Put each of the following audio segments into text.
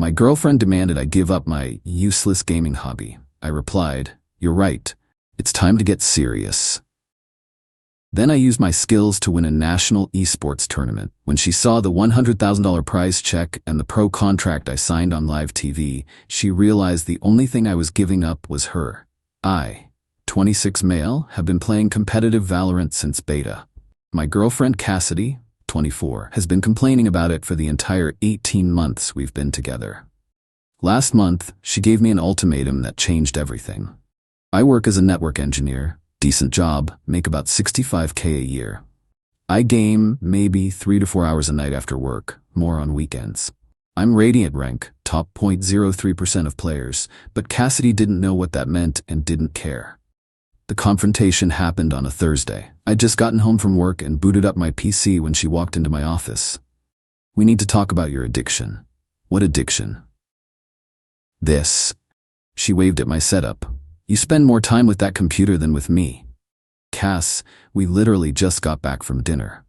My girlfriend demanded I give up my useless gaming hobby. I replied, "You're right. It's time to get serious." Then I used my skills to win a national eSports tournament. When she saw the $100,000 prize check and the pro contract I signed on live TV, she realized the only thing I was giving up was her. I, 26 male, have been playing competitive Valorant since beta. My girlfriend Cassidy, 24, has been complaining about it for the entire 18 months we've been together. Last month, she gave me an ultimatum that changed everything. I work as a network engineer, decent job, make about $65K a year. I game maybe 3 to 4 hours a night after work, more on weekends. I'm Radiant rank, top 0.03% of players, but Cassidy didn't know what that meant and didn't care. The confrontation happened on a Thursday. I'd just gotten home from work and booted up my PC when she walked into my office. "We need to talk about your addiction." "What addiction?" "This." She waved at my setup. "You spend more time with that computer than with me." "Cass, we literally just got back from dinner.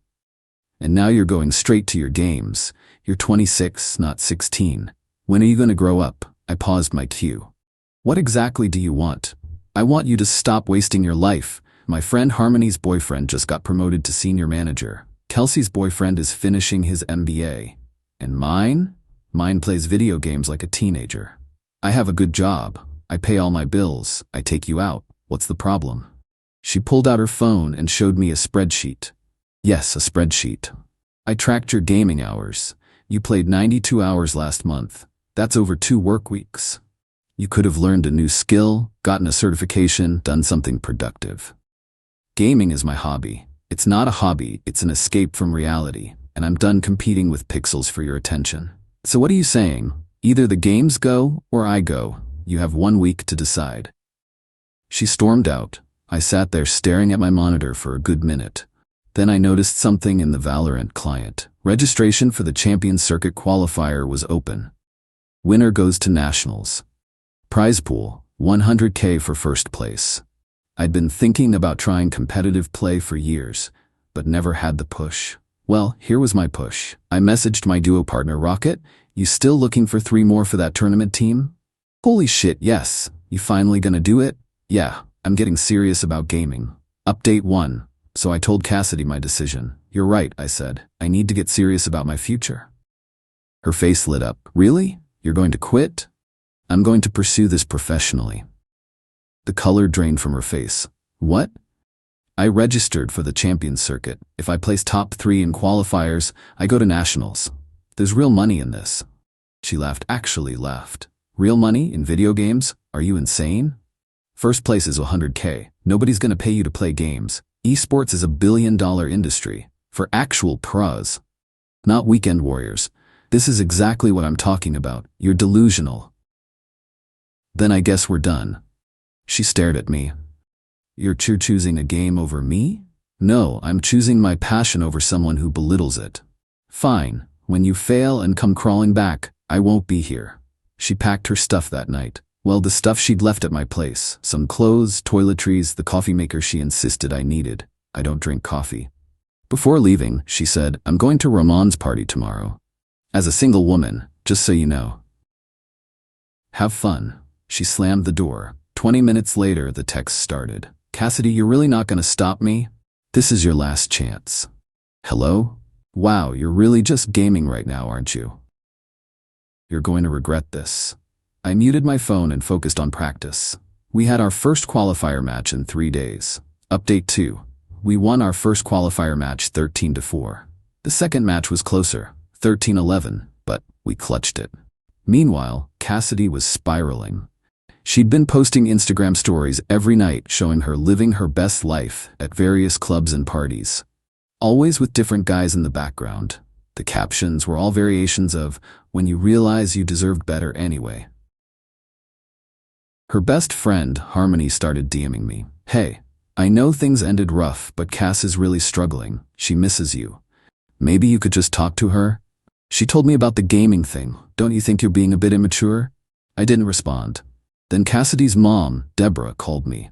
And now you're going straight to your games. You're 26, not 16. When are you going to grow up?" I paused my cue. "What exactly do you want?" "I want you to stop wasting your life. My friend Harmony's boyfriend just got promoted to senior manager. Kelsey's boyfriend is finishing his MBA. And mine? Mine plays video games like a teenager. I have a good job. I pay all my bills. I take you out. What's the problem?" She pulled out her phone and showed me a spreadsheet. "Yes, a spreadsheet. I tracked your gaming hours. You played 92 hours last month. That's over 2 work weeks. You could have learned a new skill, gotten a certification, done something productive. Gaming is my hobby. It's not a hobby, it's an escape from reality, and I'm done competing with pixels for your attention. So what are you saying? Either the games go or I go. You have 1 week to decide." She stormed out. I sat there staring at my monitor for a good minute. Then I noticed something in the Valorant client. Registration for the Champion Circuit qualifier was open. Winner goes to Nationals. Prize pool, 100K for first place. I'd been thinking about trying competitive play for years, but never had the push. Well, here was my push. I messaged my duo partner Rocket, "You still looking for 3 more for that tournament team?" "Holy shit, yes. You finally gonna do it?" "Yeah, I'm getting serious about gaming." Update 1. So I told Cassidy my decision. "You're right," I said. "I need to get serious about my future." Her face lit up. "Really? You're going to quit?" "I'm going to pursue this professionally." The color drained from her face. "What?" "I registered for the Champion Circuit. If I place top 3 in qualifiers, I go to Nationals. There's real money in this." She laughed, actually laughed. "Real money in video games? Are you insane? First place is 100K. Nobody's gonna pay you to play games. Esports is a billion-dollar industry. For actual pros. Not weekend warriors. This is exactly what I'm talking about. You're delusional." "Then I guess we're done." She stared at me. "You're choosing a game over me?" "No, I'm choosing my passion over someone who belittles it." "Fine. When you fail and come crawling back, I won't be here." She packed her stuff that night. Well, the stuff she'd left at my place. Some clothes, toiletries, the coffee maker she insisted I needed. I don't drink coffee. Before leaving, she said, "I'm going to Ramon's party tomorrow. As a single woman, just so you know. Have fun." She slammed the door. 20 minutes later, the text started. "Cassidy, you're really not going to stop me? This is your last chance." "Hello? Wow, you're really just gaming right now, aren't you? You're going to regret this." I muted my phone and focused on practice. We had our first qualifier match in 3 days. Update 2. We won our first qualifier match 13-4. The second match was closer, 13-11, but we clutched it. Meanwhile, Cassidy was spiraling. She'd been posting Instagram stories every night showing her living her best life at various clubs and parties. Always with different guys in the background. The captions were all variations of, "When you realize you deserved better anyway." Her best friend, Harmony, started DMing me. "Hey, I know things ended rough, but Cass is really struggling. She misses you. Maybe you could just talk to her? She told me about the gaming thing. Don't you think you're being a bit immature?" I didn't respond. Then Cassidy's mom, Deborah, called me.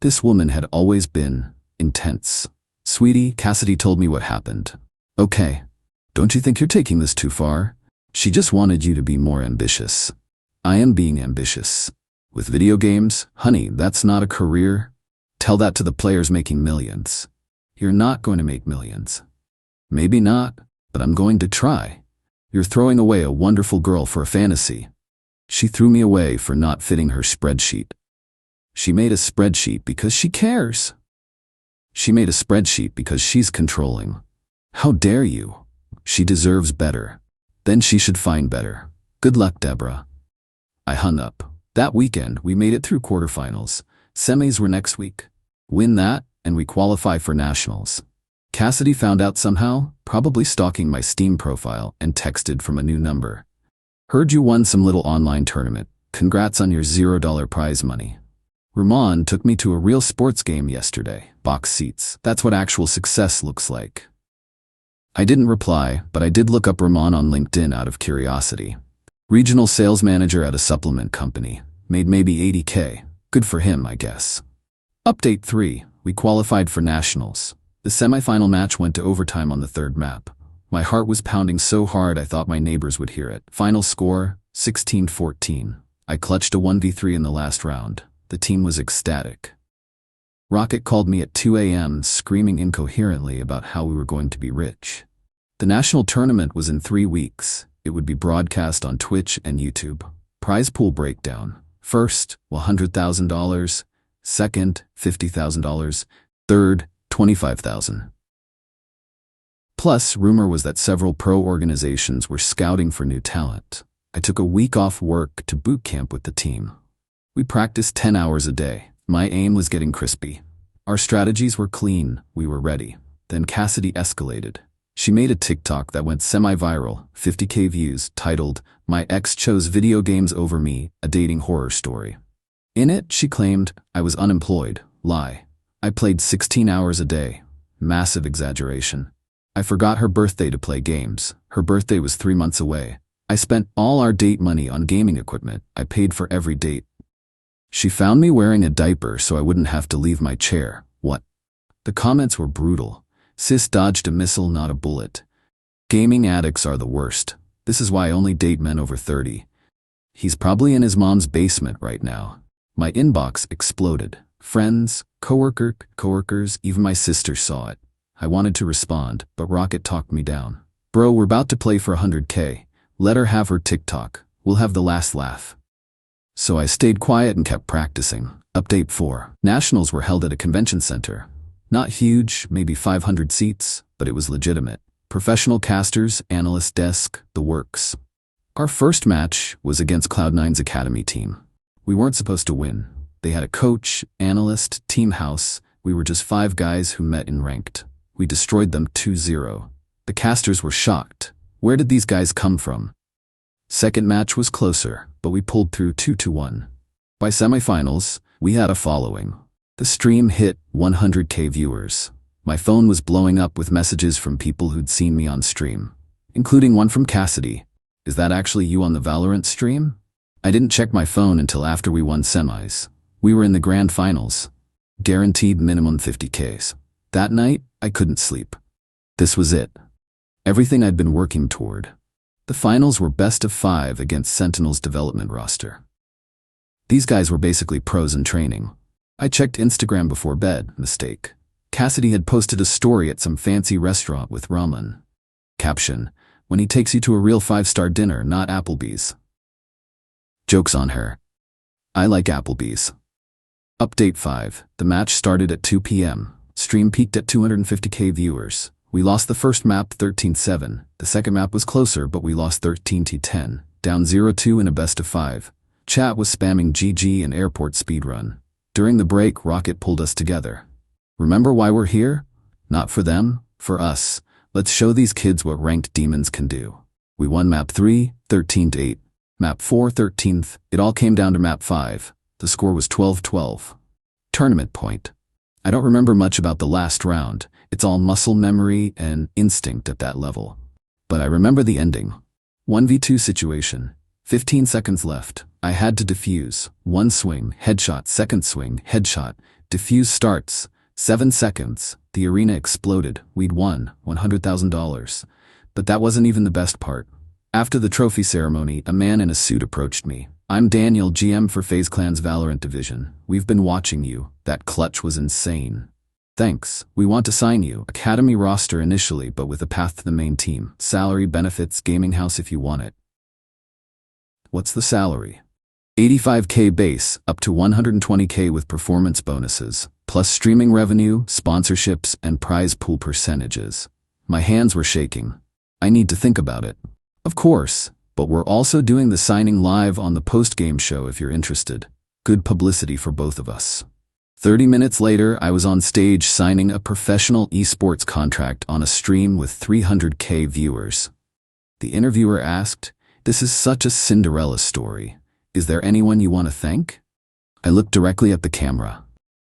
This woman had always been intense. "Sweetie, Cassidy told me what happened." "Okay. Don't you think you're taking this too far?" She just wanted you to be more ambitious. I am being ambitious. With video games, honey, that's not a career. Tell that to the players making millions. You're not going to make millions. Maybe not, but I'm going to try. You're throwing away a wonderful girl for a fantasy. She threw me away for not fitting her spreadsheet. She made a spreadsheet because she cares. She made a spreadsheet because she's controlling. How dare you? She deserves better. Then she should find better. Good luck, Deborah. I hung up. That weekend, we made it through quarterfinals. Semis were next week. Win that, and we qualify for nationals. Cassidy found out somehow, probably stalking my Steam profile, and texted from a new number. Heard you won some little online tournament. Congrats on your $0 prize money. Ramon took me to a real sports game yesterday. Box seats. That's what actual success looks like. I didn't reply, but I did look up Ramon on LinkedIn out of curiosity. Regional sales manager at a supplement company. Made maybe $80K. Good for him, I guess. Update 3. We qualified for nationals. The semifinal match went to overtime on the third map. My heart was pounding so hard I thought my neighbors would hear it. Final score, 16-14. I clutched a 1v3 in the last round. The team was ecstatic. Rocket called me at 2 a.m. screaming incoherently about how we were going to be rich. The national tournament was in 3 weeks. It would be broadcast on Twitch and YouTube. Prize pool breakdown. First, $100,000. Second, $50,000. Third, $25,000. Plus, rumor was that several pro organizations were scouting for new talent. I took a week off work to boot camp with the team. We practiced 10 hours a day. My aim was getting crispy. Our strategies were clean. We were ready. Then Cassidy escalated. She made a TikTok that went semi-viral, 50K views, titled, "My Ex Chose Video Games Over Me, a Dating Horror Story." In it, she claimed I was unemployed. Lie. I played 16 hours a day. Massive exaggeration. I forgot her birthday to play games. Her birthday was 3 months away. I spent all our date money on gaming equipment. I paid for every date. She found me wearing a diaper so I wouldn't have to leave my chair. What? The comments were brutal. Sis dodged a missile, not a bullet. Gaming addicts are the worst. This is why I only date men over 30. He's probably in his mom's basement right now. My inbox exploded. Friends, coworkers, even my sister saw it. I wanted to respond, but Rocket talked me down. Bro, we're about to play for 100K. Let her have her TikTok. We'll have the last laugh. So I stayed quiet and kept practicing. Update 4. Nationals were held at a convention center. Not huge, maybe 500 seats, but it was legitimate. Professional casters, analyst desk, the works. Our first match was against Cloud9's academy team. We weren't supposed to win. They had a coach, analyst, team house. We were just 5 guys who met in ranked. We destroyed them 2-0. The casters were shocked. Where did these guys come from? Second match was closer, but we pulled through 2-1. By semifinals, we had a following. The stream hit 100K viewers. My phone was blowing up with messages from people who'd seen me on stream, including one from Cassidy. Is that actually you on the Valorant stream? I didn't check my phone until after we won semis. We were in the grand finals. Guaranteed minimum 50Ks. That night, I couldn't sleep. This was it. Everything I'd been working toward. The finals were best of 5 against Sentinel's development roster. These guys were basically pros in training. I checked Instagram before bed. Mistake. Cassidy had posted a story at some fancy restaurant with ramen. Caption: when he takes you to a real 5-star dinner, not Applebee's. Joke's on her. I like Applebee's. Update 5. The match started at 2 p.m. Stream peaked at 250K viewers. We lost the first map 13-7. The second map was closer, but we lost 13-10. Down 0-2 in a best of 5. Chat was spamming GG and airport speedrun. During the break, Rocket pulled us together. Remember why we're here? Not for them, for us. Let's show these kids what ranked demons can do. We won map 3, 13-8. Map 4, 13th. It all came down to map 5. The score was 12-12. Tournament point. I don't remember much about the last round. It's all muscle memory and instinct at that level. But I remember the ending. 1v2 situation. 15 seconds left. I had to defuse. 1 swing, headshot, second swing, headshot. Defuse starts. 7 seconds. The arena exploded. We'd won $100,000. But that wasn't even the best part. After the trophy ceremony, a man in a suit approached me. "I'm Daniel, GM for FaZe Clan's Valorant division. We've been watching you. That clutch was insane. Thanks. We want to sign you. Academy roster initially, but with a path to the main team. Salary, benefits, gaming house if you want it." "What's the salary?" "85K base, up to 120K with performance bonuses, plus streaming revenue, sponsorships, and prize pool percentages." My hands were shaking. "I need to think about it." "Of course, but we're also doing the signing live on the post-game show if you're interested. Good publicity for both of us." 30 minutes later, I was on stage signing a professional eSports contract on a stream with 300K viewers. The interviewer asked, "This is such a Cinderella story. Is there anyone you want to thank?" I looked directly at the camera.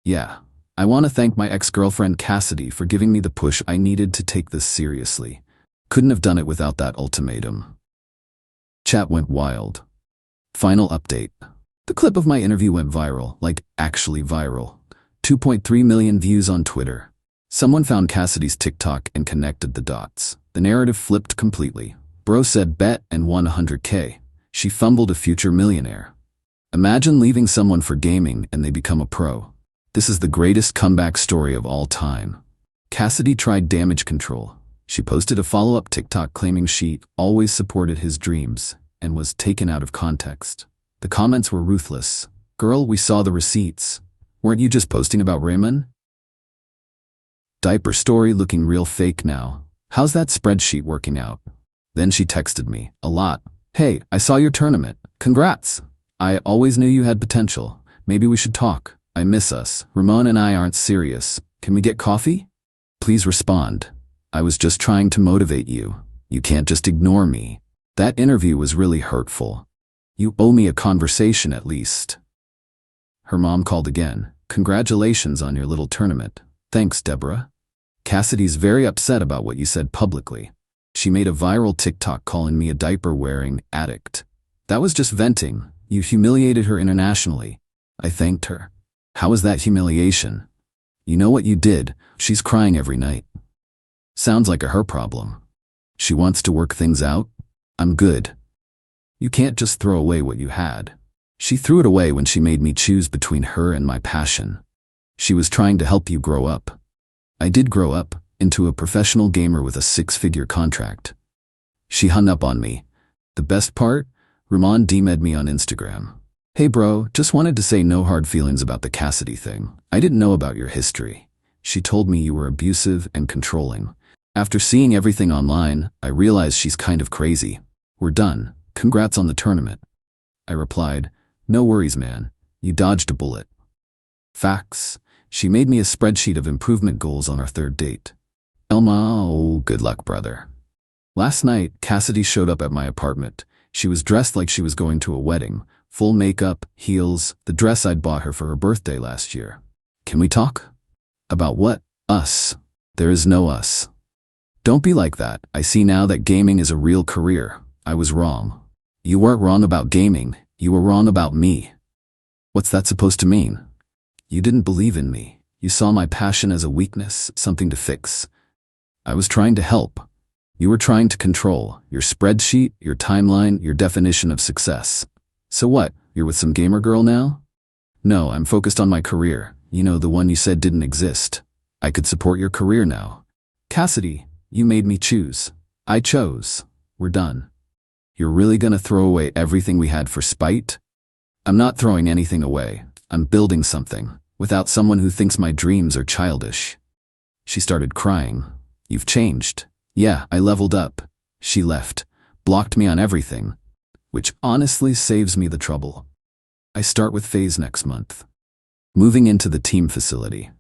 "Yeah, I want to thank my ex-girlfriend Cassidy for giving me the push I needed to take this seriously. Couldn't have done it without that ultimatum." Chat went wild. Final update. The clip of my interview went viral, like actually viral. 2.3 million views on Twitter. Someone found Cassidy's TikTok and connected the dots. The narrative flipped completely. Bro said bet and won 100K. She fumbled a future millionaire. Imagine leaving someone for gaming and they become a pro. This is the greatest comeback story of all time. Cassidy tried damage control. She posted a follow-up TikTok claiming she always supported his dreams and was taken out of context. The comments were ruthless. "Girl, we saw the receipts. Weren't you just posting about Raymond? Diaper story looking real fake now. How's that spreadsheet working out?" Then she texted me, "A lot. Hey, I saw your tournament. Congrats. I always knew you had potential. Maybe we should talk. I miss us. Ramon and I aren't serious. Can we get coffee? Please respond. I was just trying to motivate you. You can't just ignore me. That interview was really hurtful. You owe me a conversation at least." Her mom called again. "Congratulations on your little tournament." "Thanks, Deborah. Cassidy's very upset about what you said publicly. She made a viral TikTok calling me a diaper-wearing addict. That was just venting. You humiliated her internationally." I thanked her. "How was that humiliation?" "You know what you did. She's crying every night." Sounds like a her problem. She wants to work things out? I'm good. You can't just throw away what you had. She threw it away when she made me choose between her and my passion. She was trying to help you grow up. I did grow up into a professional gamer with a 6-figure contract. She hung up on me. The best part? Ramon DM'd me on Instagram. "Hey bro, just wanted to say no hard feelings about the Cassidy thing. I didn't know about your history. She told me you were abusive and controlling. After seeing everything online, I realized she's kind of crazy. We're done. Congrats on the tournament." I replied, "No worries, man. You dodged a bullet." Facts. She made me a spreadsheet of improvement goals on our third date. Elma, oh, good luck, brother. Last night, Cassidy showed up at my apartment. She was dressed like she was going to a wedding. Full makeup, heels, the dress I'd bought her for her birthday last year. "Can we talk?" "About what?" "Us. There is no us." "Don't be like that. I see now that gaming is a real career. I was wrong." "You weren't wrong about gaming. You were wrong about me." "What's that supposed to mean?" "You didn't believe in me. You saw my passion as a weakness, something to fix. I was trying to help. You were trying to control your spreadsheet, your timeline, your definition of success. So what, you're with some gamer girl now?" "No, I'm focused on my career. You know, the one you said didn't exist. I could support your career now." "Cassidy, you made me choose. I chose. We're done." "You're really gonna throw away everything we had for spite?" "I'm not throwing anything away. I'm building something, without someone who thinks my dreams are childish." She started crying. "You've changed." "Yeah, I leveled up." She left, blocked me on everything, which honestly saves me the trouble. I start with FaZe next month. Moving into the team facility.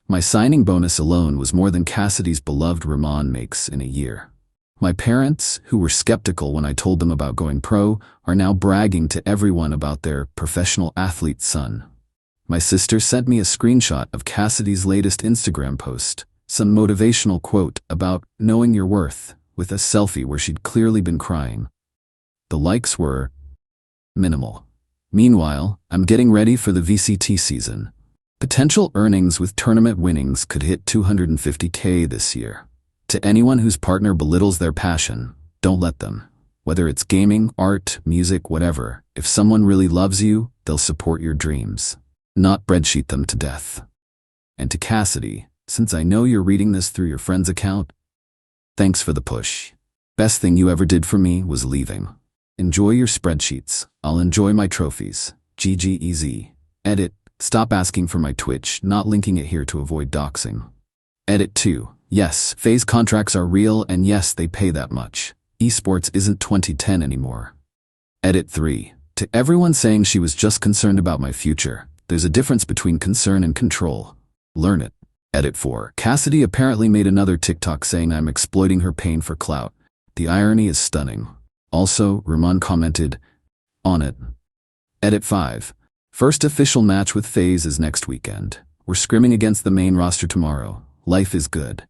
My signing bonus alone was more than Cassidy's beloved Ramon makes in a year. My parents, who were skeptical when I told them about going pro, are now bragging to everyone about their professional athlete son. My sister sent me a screenshot of Cassidy's latest Instagram post, some motivational quote about knowing your worth, with a selfie where she'd clearly been crying. The likes were minimal. Meanwhile, I'm getting ready for the VCT season. Potential earnings with tournament winnings could hit 250K this year. To anyone whose partner belittles their passion, don't let them. Whether it's gaming, art, music, whatever, if someone really loves you, they'll support your dreams, not breadsheet them to death. And to Cassidy, since I know you're reading this through your friend's account, thanks for the push. Best thing you ever did for me was leaving. Enjoy your spreadsheets. I'll enjoy my trophies. GGEZ. Edit. Stop asking for my Twitch, not linking it here to avoid doxing. Edit 2. Yes, phase contracts are real, and yes, they pay that much. Esports isn't 2010 anymore. Edit 3. To everyone saying she was just concerned about my future, there's a difference between concern and control. Learn it. Edit 4. Cassidy apparently made another TikTok saying I'm exploiting her pain for clout. The irony is stunning. Also, Ramon commented, on it. Edit 5. First official match with FaZe is next weekend. We're scrimming against the main roster tomorrow. Life is good.